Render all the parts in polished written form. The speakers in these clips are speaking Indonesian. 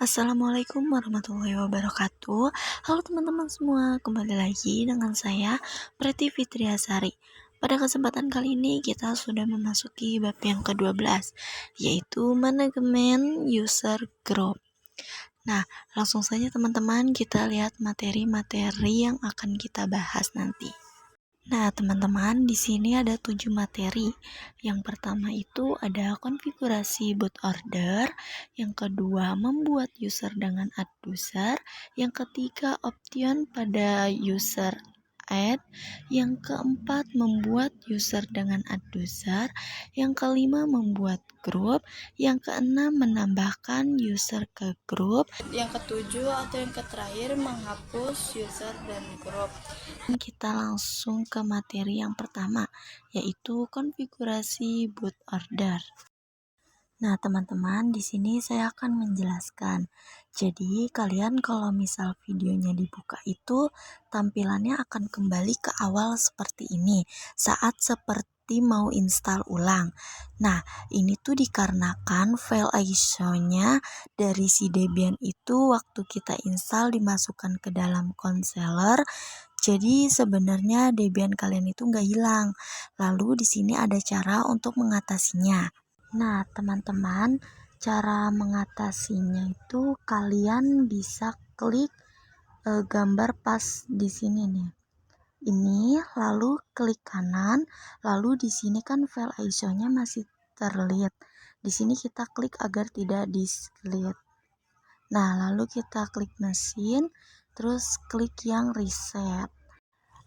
Assalamualaikum warahmatullahi wabarakatuh. Halo teman-teman semua, kembali lagi dengan saya Preti Fitriasari. Pada kesempatan kali ini kita sudah memasuki bab yang ke-12, yaitu manajemen user group. Nah, langsung saja teman-teman kita lihat materi-materi yang akan kita bahas nanti. Nah, teman-teman, di sini ada 7 materi. Yang pertama itu ada konfigurasi boot order, yang kedua membuat user dengan add user, yang ketiga option pada user add, yang keempat membuat user dengan add user, yang kelima membuat grup, yang keenam menambahkan user ke grup, yang ketujuh atau yang terakhir menghapus user dan grup. Kita langsung ke materi yang pertama, yaitu konfigurasi boot order. Nah, teman-teman, di sini saya akan menjelaskan. Jadi, kalian kalau misal videonya dibuka itu tampilannya akan kembali ke awal seperti ini saat seperti mau install ulang. Nah, ini tuh dikarenakan file ISO-nya dari si Debian itu waktu kita install dimasukkan ke dalam concealer. Jadi sebenarnya Debian kalian itu nggak hilang. Lalu di sini ada cara untuk mengatasinya. Nah, teman-teman, cara mengatasinya itu kalian bisa klik gambar pas di sini nih. Ini lalu klik kanan, lalu di sini kan file ISO-nya masih terlihat. Di sini kita klik agar tidak di-delete. Nah, lalu kita klik mesin, terus klik yang reset.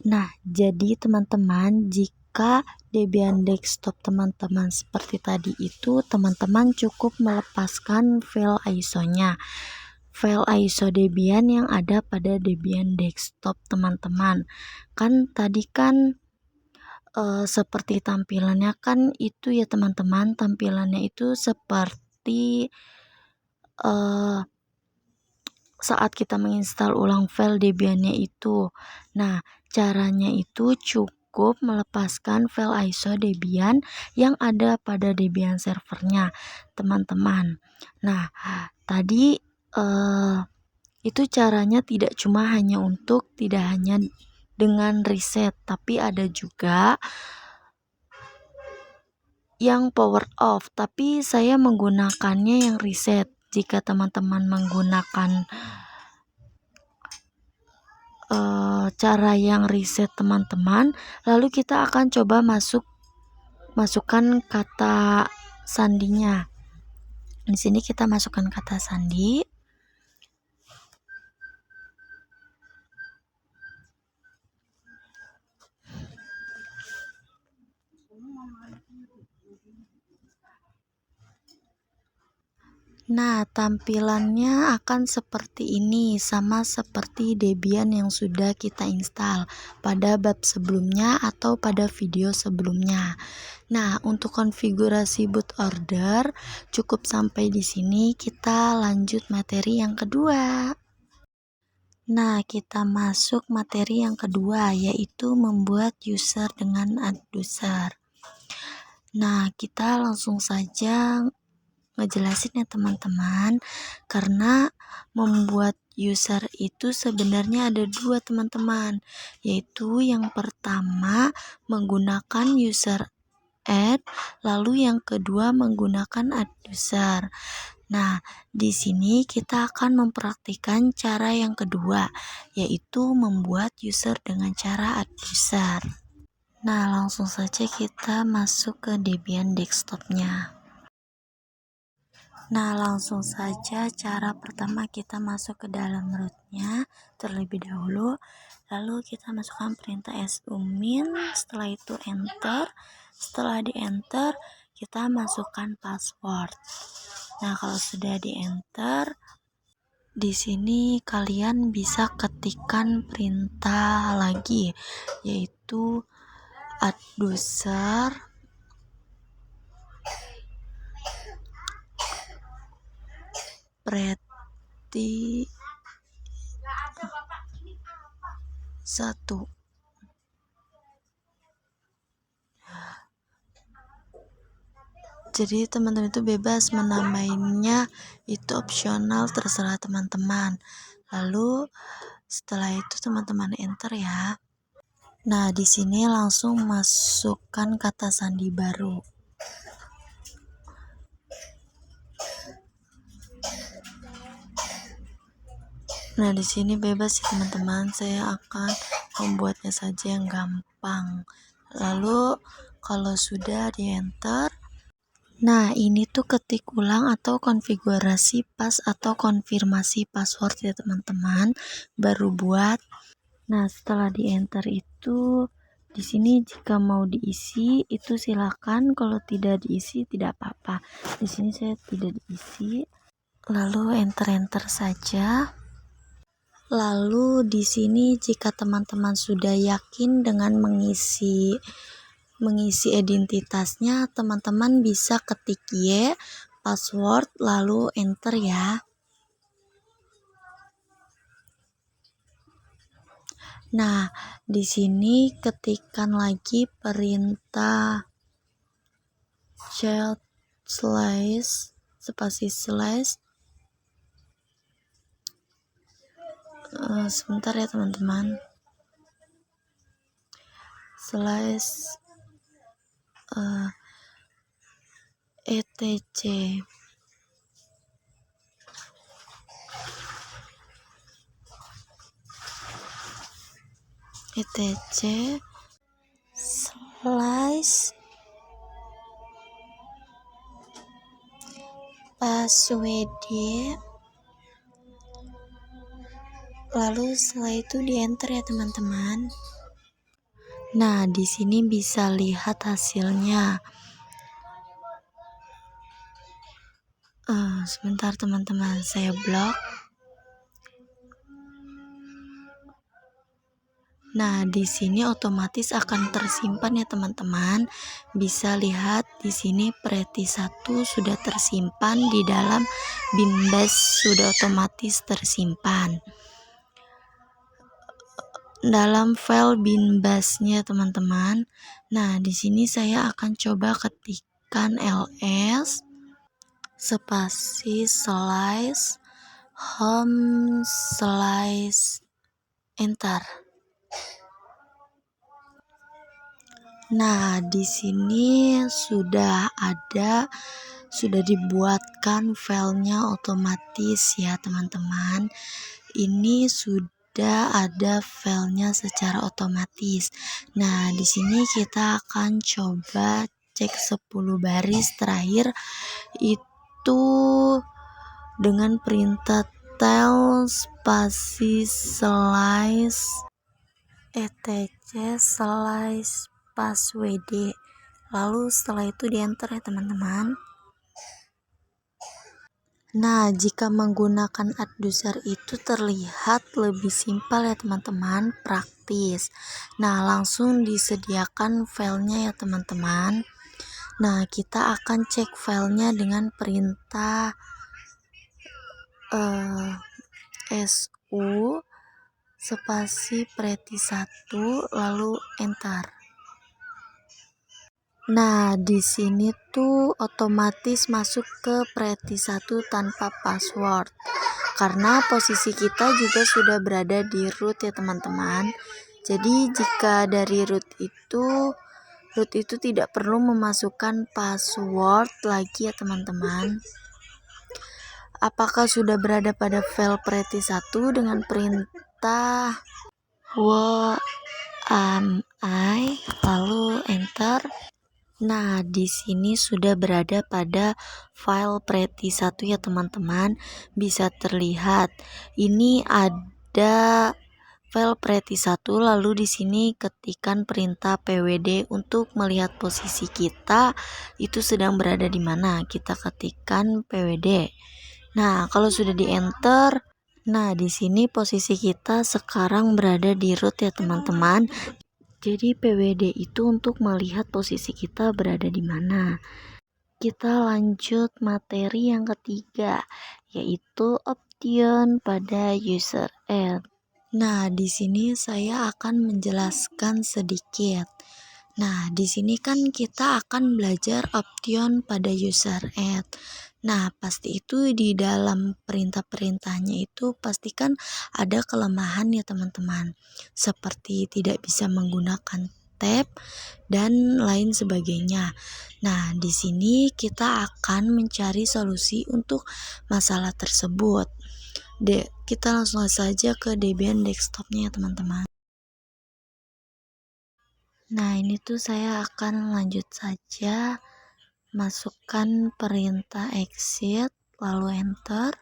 Nah, jadi teman-teman, jika Debian desktop teman-teman seperti tadi itu, teman-teman cukup melepaskan file ISO-nya. File ISO Debian yang ada pada Debian desktop teman-teman. Kan tadi kan seperti tampilannya kan itu ya teman-teman, tampilannya itu seperti saat kita menginstal ulang file Debian-nya itu. Nah, caranya itu cukup melepaskan file ISO Debian yang ada pada Debian servernya, teman-teman. Nah, tadi itu caranya tidak hanya dengan reset, tapi ada juga yang power off, tapi saya menggunakannya yang reset. Jika teman-teman menggunakan cara yang reset teman-teman, lalu kita akan coba masukkan kata sandinya. Di sini kita masukkan kata sandi. Nah, tampilannya akan seperti ini, sama seperti Debian yang sudah kita install pada bab sebelumnya atau pada video sebelumnya. Nah, untuk konfigurasi boot order cukup sampai di sini. Kita lanjut materi yang kedua. Nah, kita masuk materi yang kedua, yaitu membuat user dengan add user. Nah, kita langsung saja ngejelasin ya teman-teman, karena membuat user itu sebenarnya ada dua teman-teman, yaitu yang pertama menggunakan user add, lalu yang kedua menggunakan add user. Nah, di sini kita akan mempraktikkan cara yang kedua, yaitu membuat user dengan cara add user. Nah, langsung saja kita masuk ke Debian desktopnya. Nah, langsung saja cara pertama kita masuk ke dalam rootnya terlebih dahulu. Lalu kita masukkan perintah sumin, setelah itu enter. Setelah di enter, kita masukkan password. Nah, kalau sudah di enter, di sini kalian bisa ketikkan perintah lagi, yaitu add user Preti 1. Jadi teman-teman itu bebas menamainya, itu opsional, terserah teman-teman. Lalu setelah itu teman-teman enter ya. Nah, di sini langsung masukkan kata sandi baru. Nah, di sini bebas sih teman-teman. Saya akan membuatnya saja yang gampang. Lalu kalau sudah di enter, nah ini tuh ketik ulang atau konfigurasi pas atau konfirmasi password ya teman-teman. Baru buat. Nah, setelah di enter itu di sini jika mau diisi itu silakan, kalau tidak diisi tidak apa-apa. Di sini saya tidak diisi. Lalu enter saja. Lalu di sini jika teman-teman sudah yakin dengan mengisi identitasnya, teman-teman bisa ketik Y password lalu enter ya. Nah, di sini ketikkan lagi perintah child slash spasi slash sebentar ya teman-teman, slash etc slash password, lalu setelah itu di enter ya teman-teman. Nah, di sini bisa lihat hasilnya. Sebentar teman-teman, saya blok. Nah, di sini otomatis akan tersimpan ya teman-teman. Bisa lihat di sini Preti 1 sudah tersimpan di dalam bin bash, sudah otomatis tersimpan dalam file bin bash-nya teman-teman. Nah, di sini saya akan coba ketikkan ls spasi slash home slash enter. Nah, di sini sudah dibuatkan filenya otomatis ya teman-teman. Ini sudah ada filenya secara otomatis. Nah, di sini kita akan coba cek 10 baris terakhir itu dengan perintah tel spasi slash etc slash password. Lalu setelah itu di enter ya teman-teman. Nah, jika menggunakan Adduser itu terlihat lebih simpel ya teman-teman, praktis. Nah, langsung disediakan filenya ya teman-teman. Nah, kita akan cek filenya dengan perintah su spasi Preti 1 lalu enter. Nah, di sini tuh otomatis masuk ke Preti 1 tanpa password. Karena posisi kita juga sudah berada di root ya teman-teman. Jadi jika dari root itu tidak perlu memasukkan password lagi ya teman-teman. Apakah sudah berada pada file Preti 1 dengan perintah wami lalu enter. Nah, di sini sudah berada pada file Preti 1 ya teman-teman. Bisa terlihat ini ada file Preti 1, lalu di sini ketikkan perintah pwd untuk melihat posisi kita itu sedang berada di mana. Kita ketikkan pwd. Nah, kalau sudah di enter, nah di sini posisi kita sekarang berada di root ya teman-teman. Jadi PWD itu untuk melihat posisi kita berada di mana. Kita lanjut materi yang ketiga, yaitu option pada user add. Nah, di sini saya akan menjelaskan sedikit. Nah, di sini kan kita akan belajar option pada user add. Nah, pasti itu di dalam perintah-perintahnya itu pastikan ada kelemahan ya teman-teman. Seperti tidak bisa menggunakan tab dan lain sebagainya. Nah, di sini kita akan mencari solusi untuk masalah tersebut. Kita langsung saja ke Debian desktopnya ya teman-teman. Nah, ini tuh saya akan lanjut saja, masukkan perintah exit, lalu enter.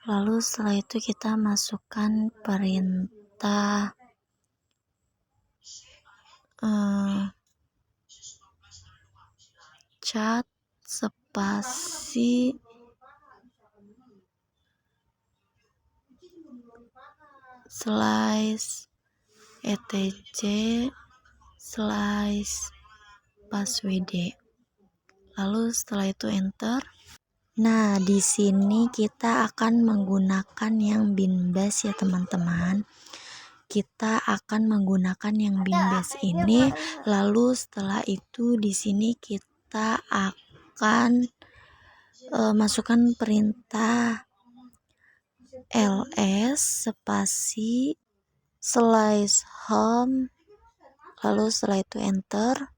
Lalu setelah itu kita masukkan perintah cat spasi slice etc slice passwd. Lalu setelah itu enter. Nah, di sini kita akan menggunakan yang binbash ya teman-teman. Kita akan menggunakan yang binbash ini. Lalu setelah itu di sini kita akan masukkan perintah ls spasi slice home. Lalu setelah itu enter.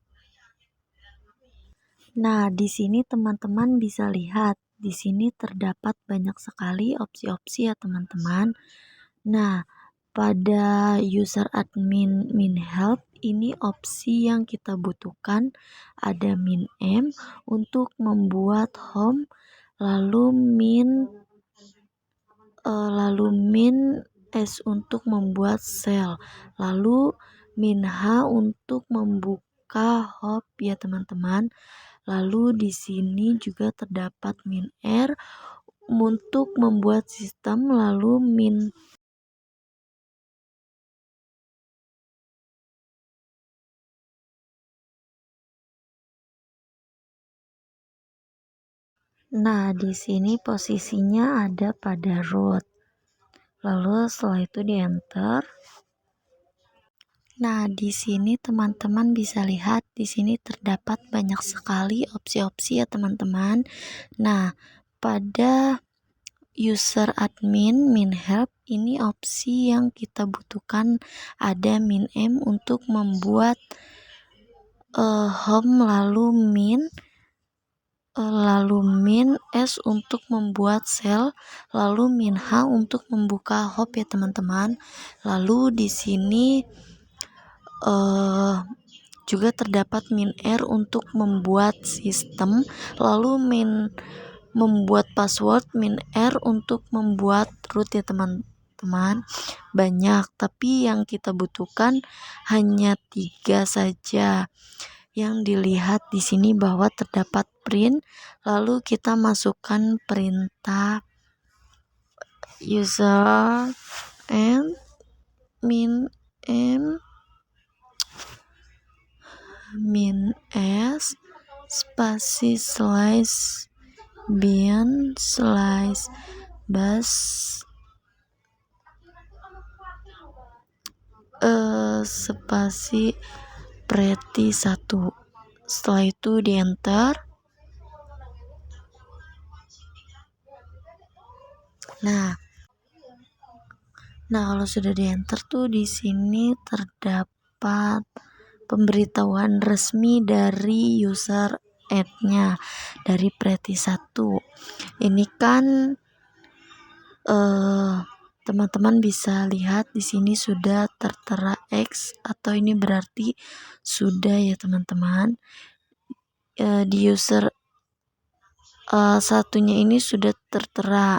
Nah, di sini teman-teman bisa lihat, di sini terdapat banyak sekali opsi-opsi ya teman-teman. Nah, pada user admin min help ini opsi yang kita butuhkan ada min m untuk membuat home, lalu min s untuk membuat cell, lalu min h untuk membuka hop ya teman-teman. Lalu di sini juga terdapat min r untuk membuat sistem, lalu Nah, di sini posisinya ada pada root. Lalu setelah itu di enter. Nah, di sini teman-teman bisa lihat di sini terdapat banyak sekali opsi-opsi ya teman-teman. Nah, pada user admin min help ini opsi yang kita butuhkan ada min m untuk membuat home, lalu min s untuk membuat cell, lalu min h untuk membuka hop ya teman-teman. Lalu di sini juga terdapat min r untuk membuat sistem, lalu membuat password, min r untuk membuat root ya teman-teman. Banyak, tapi yang kita butuhkan hanya 3 saja. Yang dilihat di sini bahwa terdapat print, lalu kita masukkan perintah user and min m min s spasi slice bin slice bash spasi pretty 1. Setelah itu di enter. Nah, kalau sudah di enter tuh di sini terdapat pemberitahuan resmi dari user add-nya dari pretty 1. Ini kan teman-teman bisa lihat di sini sudah tertera X, atau ini berarti sudah ya teman-teman. Di user satunya ini sudah tertera.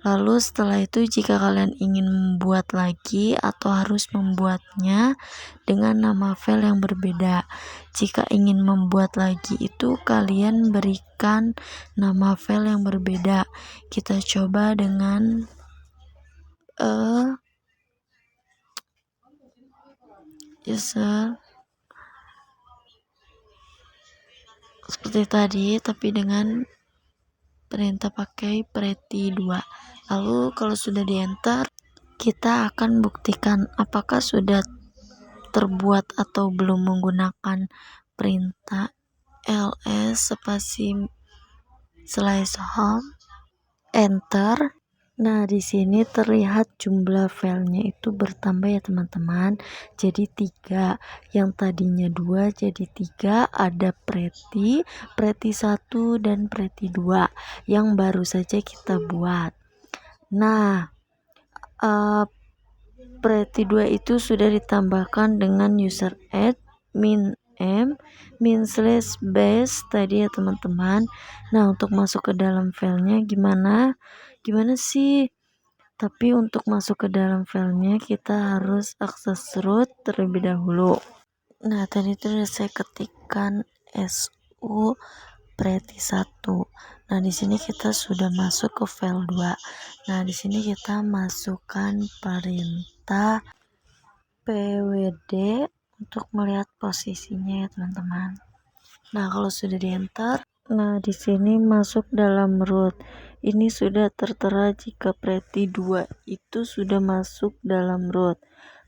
Lalu setelah itu jika kalian ingin membuat lagi atau harus membuatnya dengan nama file yang berbeda. Jika ingin membuat lagi itu kalian berikan nama file yang berbeda. Kita coba dengan user seperti tadi, tapi dengan perintah pakai pretty 2. Lalu kalau sudah di enter, kita akan buktikan apakah sudah terbuat atau belum menggunakan perintah ls spasi slash home enter. Nah, di sini terlihat jumlah filenya itu bertambah ya teman-teman. Jadi 3, yang tadinya 2 jadi 3, ada Pretty 1 dan Pretty 2 yang baru saja kita buat. Nah, Pretty 2 itu sudah ditambahkan dengan user add min slash base tadi ya teman-teman. Nah, untuk masuk ke dalam filenya gimana sih? Tapi untuk masuk ke dalam filenya kita harus akses root terlebih dahulu. Nah, tadi itu udah saya ketikkan su Pretty 1. Nah, di sini kita sudah masuk ke file 2. Nah, di sini kita masukkan perintah pwd untuk melihat posisinya ya teman-teman. Nah, kalau sudah di enter, nah di sini masuk dalam root. Ini sudah tertera jika Pretty 2 itu sudah masuk dalam root.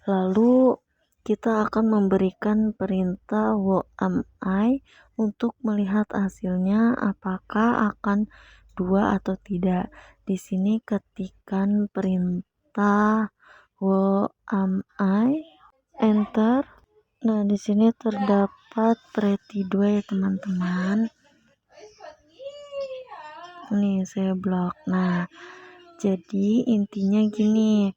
Lalu kita akan memberikan perintah wami untuk melihat hasilnya apakah akan 2 atau tidak. Di sini ketikkan perintah wami enter. Nah, di sini terdapat Pretty 2 ya teman-teman. Nih, saya blok. Nah, jadi intinya gini.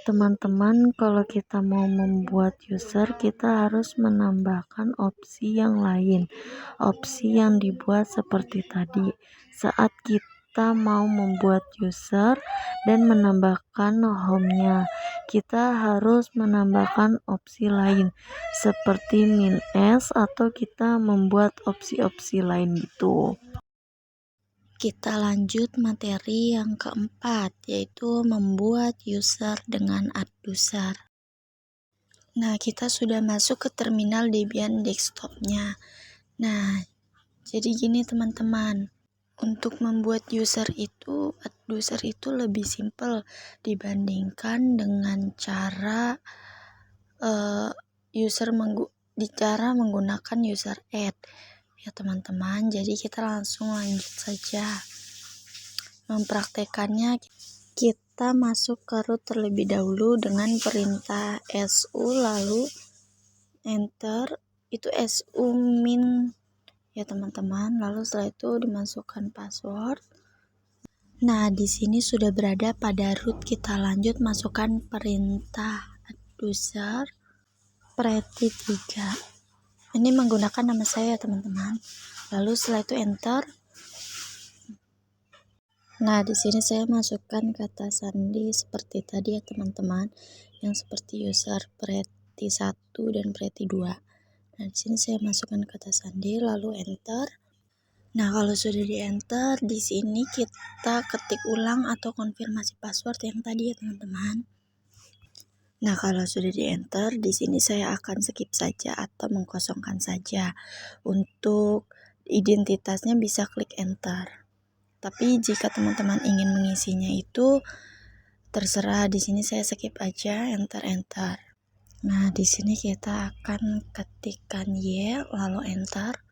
Teman-teman, kalau kita mau membuat user, kita harus menambahkan opsi yang lain. Opsi yang dibuat seperti tadi. Saat kita mau membuat user dan menambahkan home-nya, kita harus menambahkan opsi lain seperti min s atau kita membuat opsi-opsi lain gitu. Kita lanjut materi yang keempat, yaitu membuat user dengan add user. Nah, kita sudah masuk ke terminal Debian desktopnya. Nah, jadi gini teman-teman, untuk membuat user itu, add user itu lebih simpel dibandingkan dengan cara cara menggunakan user add ya teman-teman. Jadi kita langsung lanjut saja mempraktekannya. Kita masuk ke root terlebih dahulu dengan perintah su lalu enter. Itu su min ya teman-teman. Lalu setelah itu dimasukkan password. Nah, di sini sudah berada pada root. Kita lanjut masukkan perintah add user Pretty 3. Ini menggunakan nama saya teman-teman. Lalu setelah itu enter. Nah, di sini saya masukkan kata sandi seperti tadi ya teman-teman, yang seperti user Pretty 1 dan Pretty 2. Nah, di sini saya masukkan kata sandi lalu enter. Nah, kalau sudah di enter, di sini kita ketik ulang atau konfirmasi password yang tadi ya teman-teman. Nah, kalau sudah di enter, di sini saya akan skip saja atau mengkosongkan saja. Untuk identitasnya bisa klik enter. Tapi jika teman-teman ingin mengisinya itu terserah, di sini saya skip aja enter. Nah, di sini kita akan ketikkan y lalu enter.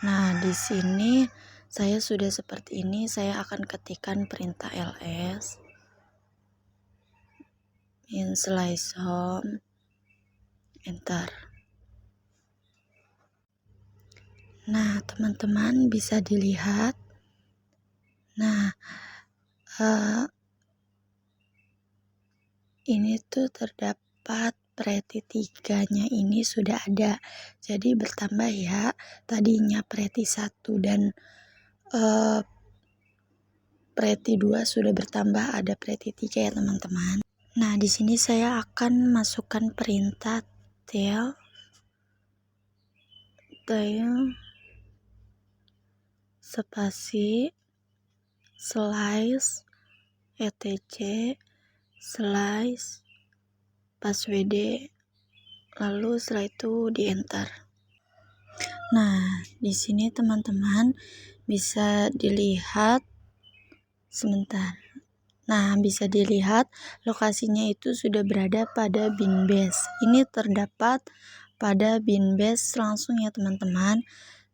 Nah, di sini saya sudah seperti ini, saya akan ketikkan perintah ls in slash home enter. Nah, teman-teman bisa dilihat. Nah, ini tuh terdapat Pretty 3-nya ini sudah ada. Jadi bertambah ya. Tadinya Pretty 1 dan Pretty 2 sudah bertambah, ada Pretty 3 ya teman-teman. Nah, di sini saya akan masukkan perintah tail spasi slice etc slice password, lalu setelah itu di enter. Nah, di sini teman-teman bisa dilihat sebentar. Nah, bisa dilihat lokasinya itu sudah berada pada bin base. Ini terdapat pada bin base langsung ya teman-teman.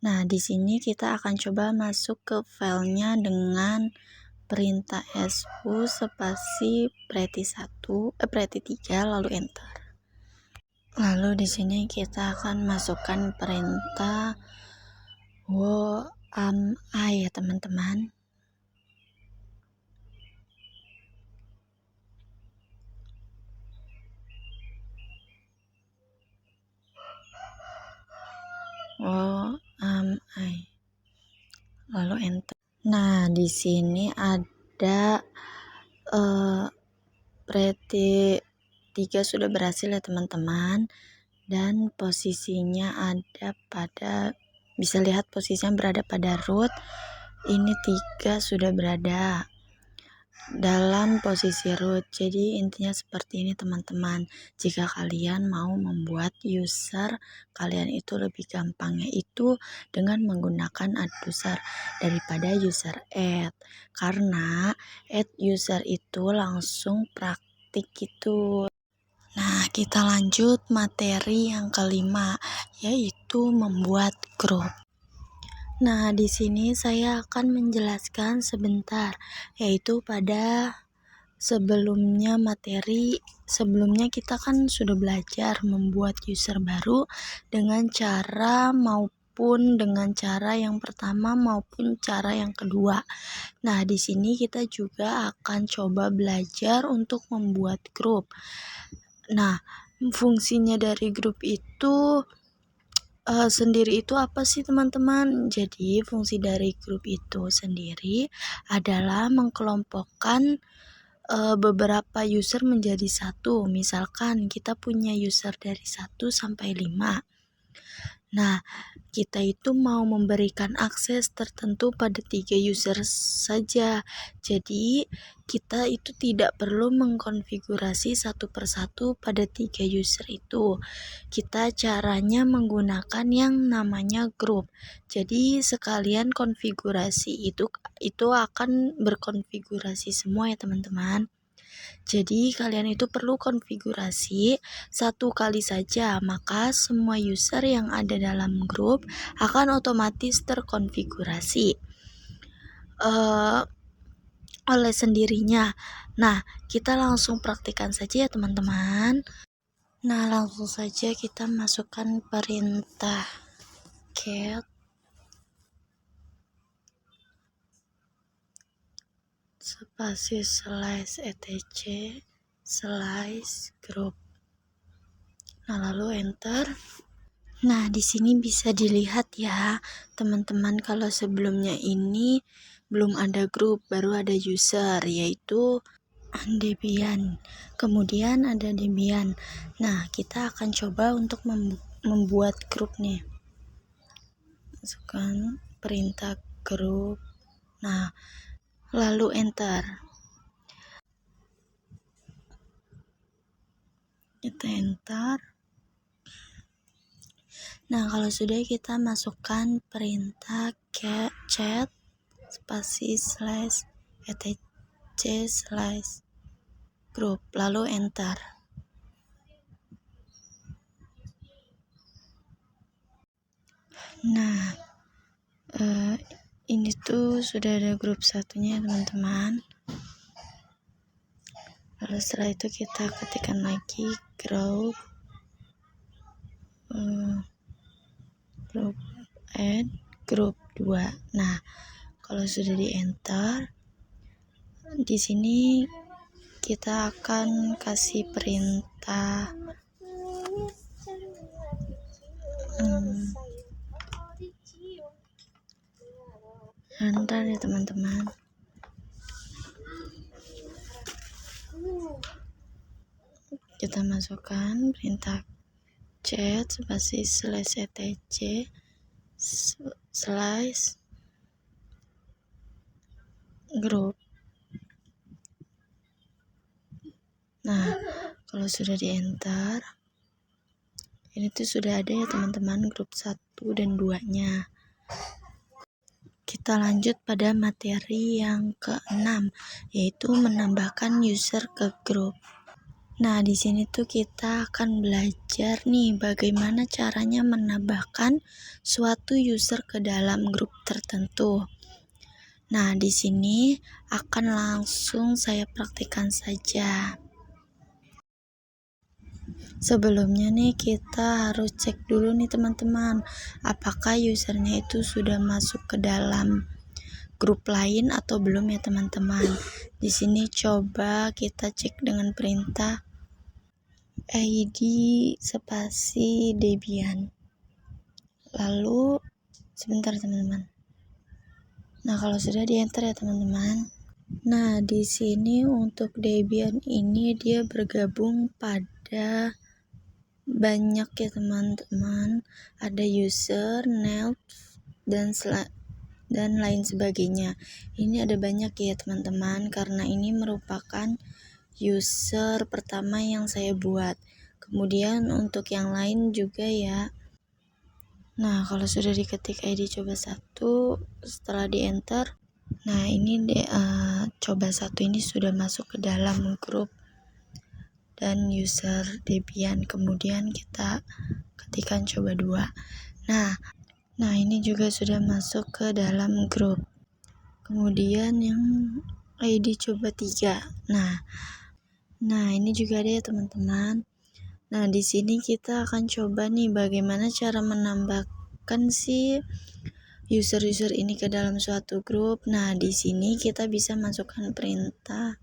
Nah, di sini kita akan coba masuk ke filenya dengan perintah su spasi pretty 3 lalu enter. Lalu di sini kita akan masukkan perintah I ya teman-teman. I lalu enter. Nah, di sini ada pretty 3 sudah berhasil ya teman-teman, dan posisinya ada pada, bisa lihat posisinya berada pada root. Ini 3 sudah berada dalam posisi root. Jadi intinya seperti ini teman-teman. Jika kalian mau membuat user kalian itu lebih gampang, yaitu dengan menggunakan add user daripada user add, karena add user itu langsung praktik gitu. Nah, kita lanjut materi yang kelima, yaitu membuat grup. Nah, di sini saya akan menjelaskan sebentar, yaitu pada sebelumnya kita kan sudah belajar membuat user baru dengan cara yang pertama maupun cara yang kedua. Nah, di sini kita juga akan coba belajar untuk membuat grup. Nah, fungsinya dari grup itu sendiri itu apa sih teman-teman? Jadi fungsi dari grup itu sendiri adalah mengkelompokkan beberapa user menjadi satu. Misalkan kita punya user dari 1 sampai 5. Nah, kita itu mau memberikan akses tertentu pada 3 user saja. Jadi, kita itu tidak perlu mengkonfigurasi satu persatu pada 3 user itu. Kita caranya menggunakan yang namanya grup. Jadi, sekalian konfigurasi itu akan berkonfigurasi semua ya teman-teman. Jadi kalian itu perlu konfigurasi satu kali saja, maka semua user yang ada dalam grup akan otomatis terkonfigurasi oleh sendirinya. Nah, kita langsung praktikkan saja ya teman-teman. Nah, langsung saja kita masukkan perintah get spasi /etc/group. Nah, lalu enter. Nah, di sini bisa dilihat ya, teman-teman, kalau sebelumnya ini belum ada grup, baru ada user, yaitu Debian. Kemudian ada Debian. Nah, kita akan coba untuk membuat grup nih. Masukkan perintah grup. Nah, lalu enter. Kita enter. Nah, kalau sudah, kita masukkan perintah chat spasi /etc/group, lalu enter. Nah, ini tuh sudah ada grup satunya teman-teman. Lalu setelah itu kita ketikkan lagi group add group 2. Nah, kalau sudah di enter, di sini kita akan kasih perintah enter ya teman-teman. Kita masukkan perintah chat spasi /etc/group. Nah, kalau sudah di enter, ini tuh sudah ada ya teman-teman grup 1 dan 2 nya. Kita lanjut pada materi yang ke-6, yaitu menambahkan user ke grup. Nah, di sini tuh kita akan belajar nih bagaimana caranya menambahkan suatu user ke dalam grup tertentu. Nah, di sini akan langsung saya praktikkan saja. Sebelumnya nih kita harus cek dulu nih teman-teman, apakah usernya itu sudah masuk ke dalam grup lain atau belum ya teman-teman. Di sini coba kita cek dengan perintah id spasi Debian. Lalu sebentar teman-teman. Nah, kalau sudah di enter ya teman-teman. Nah, di sini untuk Debian ini dia bergabung pada banyak ya teman-teman. Ada user, neld, dan lain sebagainya. Ini ada banyak ya teman-teman, karena ini merupakan user pertama yang saya buat. Kemudian untuk yang lain juga ya. Nah, kalau sudah diketik ID coba 1, setelah di enter, nah ini coba 1 ini sudah masuk ke dalam grup dan user Debian. Kemudian kita ketikkan coba 2. Nah ini juga sudah masuk ke dalam grup. Kemudian yang ID coba 3. Nah ini juga ada ya teman-teman. Nah di sini kita akan coba nih bagaimana cara menambahkan si user-user ini ke dalam suatu grup. Nah di sini kita bisa masukkan perintah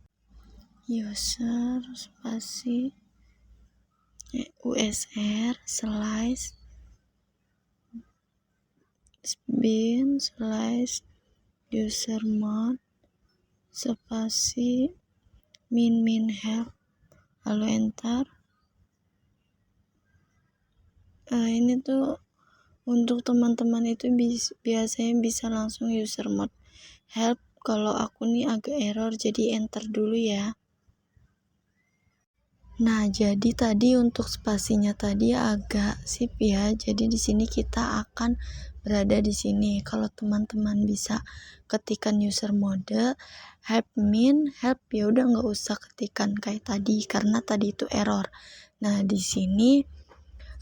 user spasi usr slash bin slash usermod spasi min help, lalu enter. Ini tuh untuk teman-teman itu biasanya bisa langsung usermod help. Kalau aku nih agak error, jadi enter dulu ya. Nah, jadi tadi untuk spasinya tadi agak sip ya. Jadi di sini kita akan berada di sini. Kalau teman-teman bisa ketikan user mode help min help, ya udah nggak usah ketikan kayak tadi karena tadi itu error. Nah, di sini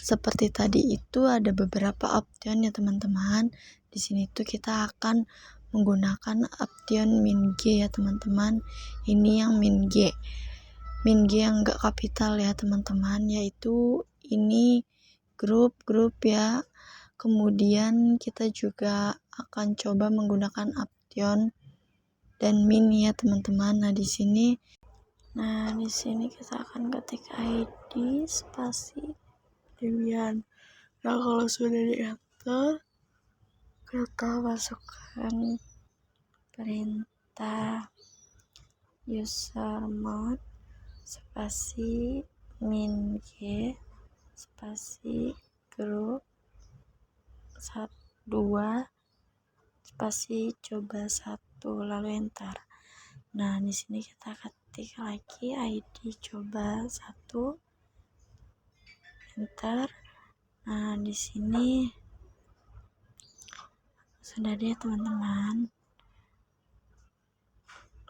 seperti tadi itu ada beberapa option ya teman-teman. Di sini tuh kita akan menggunakan option min G ya teman-teman. Ini yang min G yang enggak kapital ya teman-teman, yaitu ini grup ya. Kemudian kita juga akan coba menggunakan option dan min ya teman-teman. Nah di sini kita akan ketik ID spasi Debian. Nah kalau sudah di enter, kita masukkan perintah usermod spasi min G spasi grup 2 spasi coba 1, lalu enter. Nah di sini kita ketik lagi ID coba 1, enter. Nah di sini sudah deh teman-teman.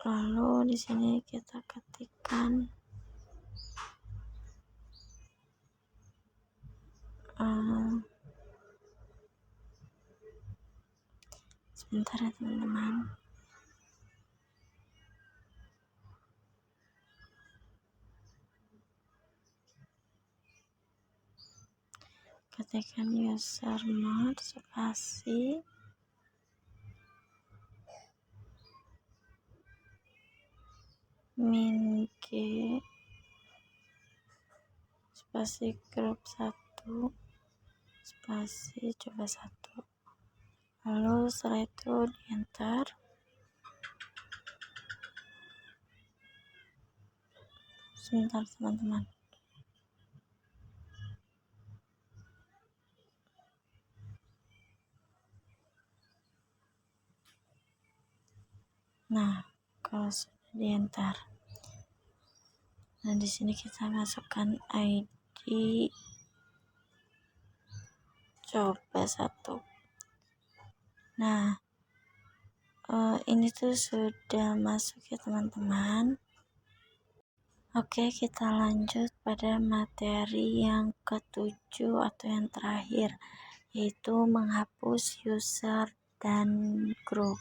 Lalu di sini kita ketikkan sebentar ya teman-teman. Ketikkan usermod spasi min G spasi grup 1 spasi coba 1, lalu setelah itu di enter. Sebentar teman-teman. Nah kalau sudah di enter, nah di sini kita masukkan ID coba 1. Nah Ini tuh sudah masuk ya teman-teman. Oke, kita lanjut pada materi yang ketujuh atau yang terakhir, yaitu menghapus user dan grup.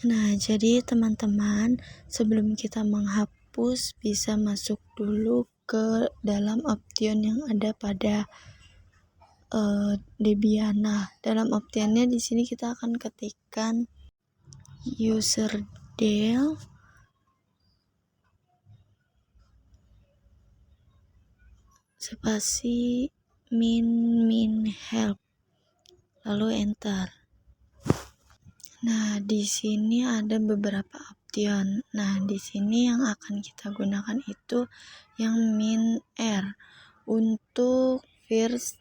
Nah, jadi teman-teman, sebelum kita menghapus bisa masuk dulu ke dalam option yang ada pada Debian. Nah, dalam optionnya di sini kita akan ketikkan userdel spasi min help, lalu enter. Nah, di sini ada beberapa option. Nah, di sini yang akan kita gunakan itu yang min r. Untuk first,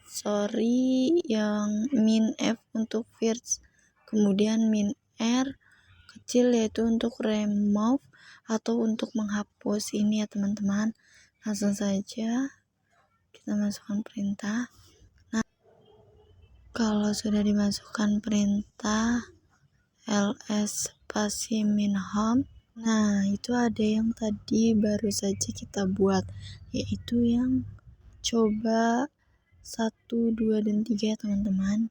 yang min f untuk first, kemudian min r kecil yaitu untuk remove atau untuk menghapus. Ini ya teman-teman, langsung saja kita masukkan perintah. Nah, kalau sudah dimasukkan perintah ls spasi min home, nah itu ada yang tadi baru saja kita buat, yaitu yang coba 1, 2, dan 3 ya teman-teman.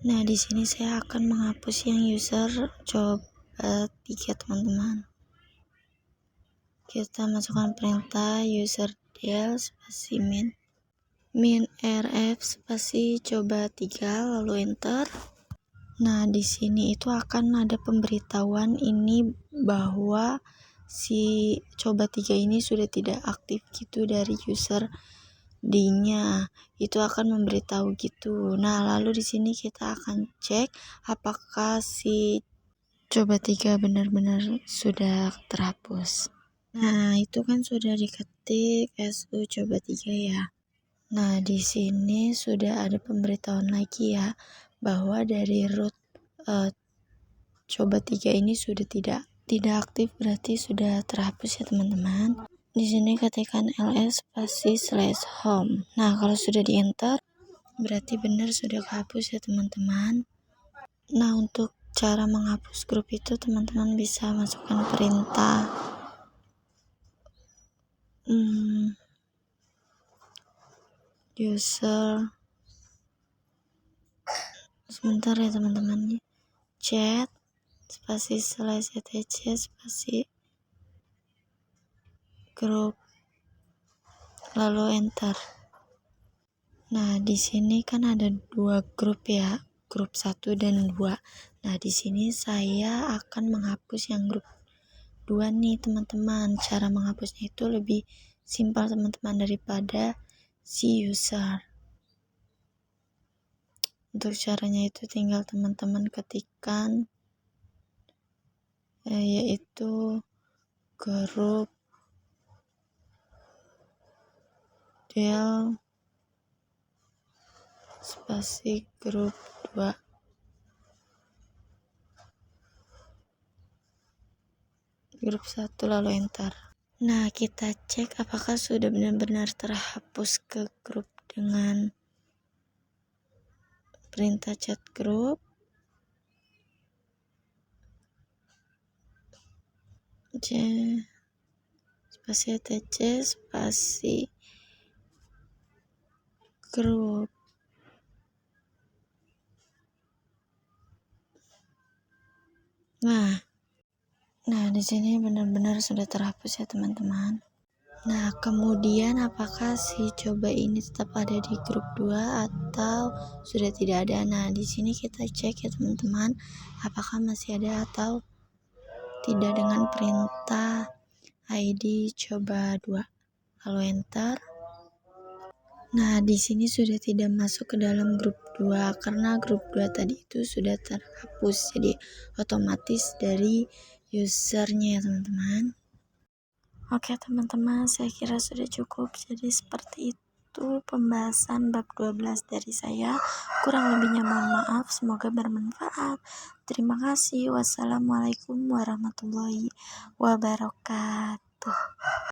Nah, di sini saya akan menghapus yang user coba 3 teman-teman. Kita masukkan perintah userdel spasi min rf spasi coba 3 lalu enter. Nah, di sini itu akan ada pemberitahuan ini bahwa si coba 3 ini sudah tidak aktif gitu dari user D-nya. Itu akan memberitahu gitu. Nah, lalu di sini kita akan cek apakah si coba 3 benar-benar sudah terhapus. Nah, itu kan sudah diketik SU coba 3 ya. Nah, di sini sudah ada pemberitahuan lagi ya, bahwa dari root coba 3 ini sudah tidak aktif, berarti sudah terhapus ya teman-teman. Di sini ketikkan ls spasi /home. Nah, kalau sudah di enter berarti benar sudah kehapus ya teman-teman. Nah, untuk cara menghapus grup itu teman-teman bisa masukkan perintah user, sebentar ya teman-teman, chat spasi /etc spasi grup lalu enter. Nah, di sini kan ada 2 grup ya, grup 1 dan 2. Nah, di sini saya akan menghapus yang grup 2 nih teman-teman. Cara menghapusnya itu lebih simpel teman-teman daripada si user. Untuk caranya itu tinggal teman-teman ketikkan yaitu grup del spasi grup 2 grup 1 lalu enter. Nah, kita cek apakah sudah benar-benar terhapus ke grup dengan perintah chat grup. Spasi etc spasi grup. Nah, di sini benar-benar sudah terhapus ya teman-teman. Nah, kemudian apakah si coba ini tetap ada di grup 2 atau sudah tidak ada? Nah, di sini kita cek ya teman-teman, apakah masih ada atau tidak dengan perintah ID coba 2 lalu enter. Nah, di sini sudah tidak masuk ke dalam grup 2 karena grup 2 tadi itu sudah terhapus, jadi otomatis dari usernya ya teman-teman. Oke teman-teman, saya kira sudah cukup. Jadi seperti itu pembahasan bab 12 dari saya. Kurang lebihnya mohon maaf, semoga bermanfaat. Terima kasih. Wassalamualaikum warahmatullahi wabarakatuh.